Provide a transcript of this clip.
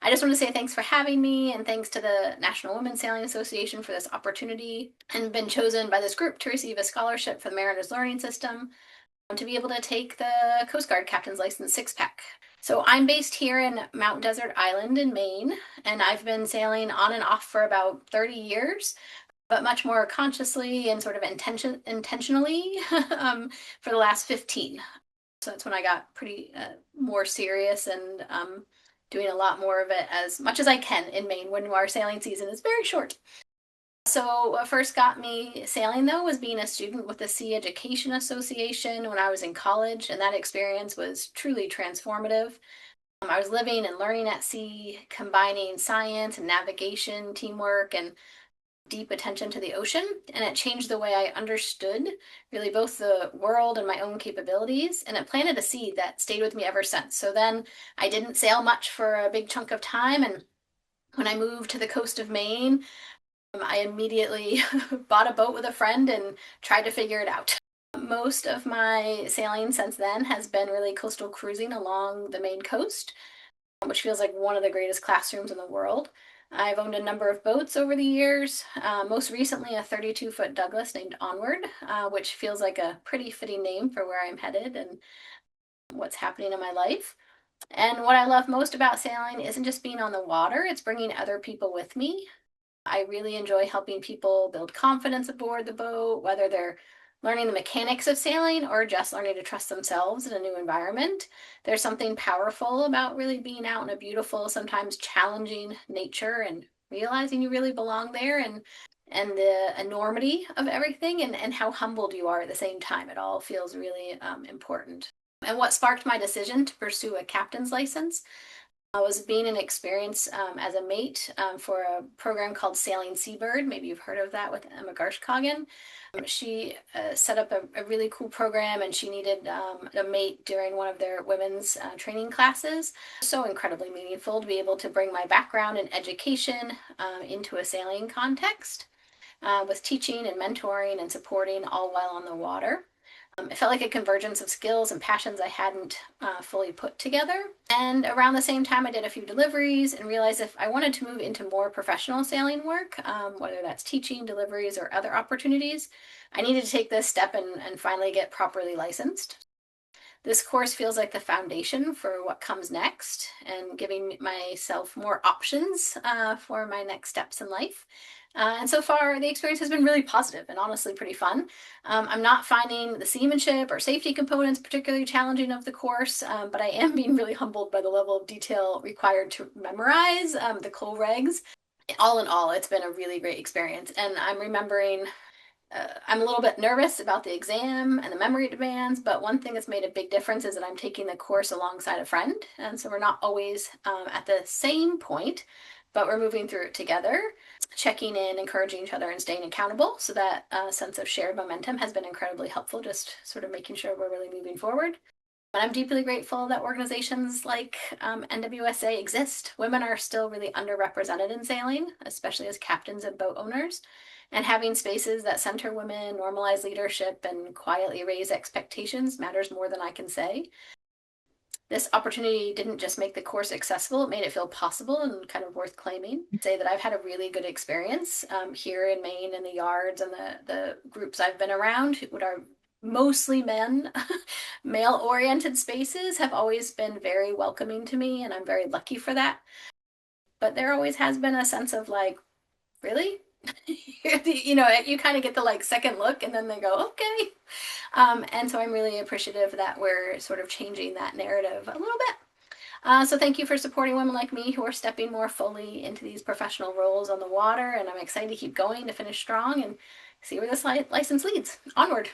I just want to say thanks for having me and thanks to the National Women's Sailing Association for this opportunity and been chosen by this group to receive a scholarship for the Mariners Learning System to be able to take the Coast Guard Captain's License 6-pack. So I'm based here in Mount Desert Island in Maine, and I've been sailing on and off for about 30 years, but much more consciously and sort of intentionally for the last 15. So that's when I got pretty more serious and doing a lot more of it as much as I can in Maine when our sailing season is very short. So what first got me sailing though was being a student with the Sea Education Association when I was in college, and that experience was truly transformative. I was living and learning at sea, combining science and navigation, teamwork, and deep attention to the ocean, and it changed the way I understood really both the world and my own capabilities, and it planted a seed that stayed with me ever since. So then I didn't sail much for a big chunk of time, and when I moved to the coast of Maine, I immediately bought a boat with a friend and tried to figure it out. Most of my sailing since then has been really coastal cruising along the Maine coast, which feels like one of the greatest classrooms in the world. I've owned a number of boats over the years, most recently a 32-foot Douglas named Onward, which feels like a pretty fitting name for where I'm headed and what's happening in my life. And what I love most about sailing isn't just being on the water, it's bringing other people with me. I really enjoy helping people build confidence aboard the boat, whether they're learning the mechanics of sailing or just learning to trust themselves in a new environment. There's something powerful about really being out in a beautiful, sometimes challenging nature and realizing you really belong there and the enormity of everything and how humbled you are at the same time. It all feels really important. And what sparked my decision to pursue a captain's license was being an experience as a mate for a program called Sailing Seabird. Maybe you've heard of that with Emma Garshkogen. She set up a really cool program and she needed a mate during one of their women's training classes. So incredibly meaningful to be able to bring my background in education into a sailing context with teaching and mentoring and supporting all while on the water. It felt like a convergence of skills and passions I hadn't fully put together. And around the same time, I did a few deliveries and realized if I wanted to move into more professional sailing work, whether that's teaching, deliveries, or other opportunities, I needed to take this step and finally get properly licensed. This course feels like the foundation for what comes next and giving myself more options for my next steps in life. And so far, the experience has been really positive and honestly pretty fun. I'm not finding the seamanship or safety components particularly challenging of the course, but I am being really humbled by the level of detail required to memorize the coal regs. All in all, it's been a really great experience, and I'm remembering I'm a little bit nervous about the exam and the memory demands, but one thing that's made a big difference is that I'm taking the course alongside a friend, and so we're not always at the same point, but we're moving through it together, checking in, encouraging each other, and staying accountable. So that sense of shared momentum has been incredibly helpful, just sort of making sure we're really moving forward. But I'm deeply grateful that organizations like NWSA exist. Women are still really underrepresented in sailing, especially as captains and boat owners. And having spaces that center women, normalize leadership, and quietly raise expectations matters more than I can say. This opportunity didn't just make the course accessible, it made it feel possible and kind of worth claiming. I'd say that I've had a really good experience here in Maine in the yards and the groups I've been around, what are mostly men, male-oriented spaces, have always been very welcoming to me, and I'm very lucky for that. But there always has been a sense of like, really? You kind of get the like second look and then they go, okay. And so I'm really appreciative that we're sort of changing that narrative a little bit. So thank you for supporting women like me who are stepping more fully into these professional roles on the water. And I'm excited to keep going to finish strong and see where this license leads. Onward.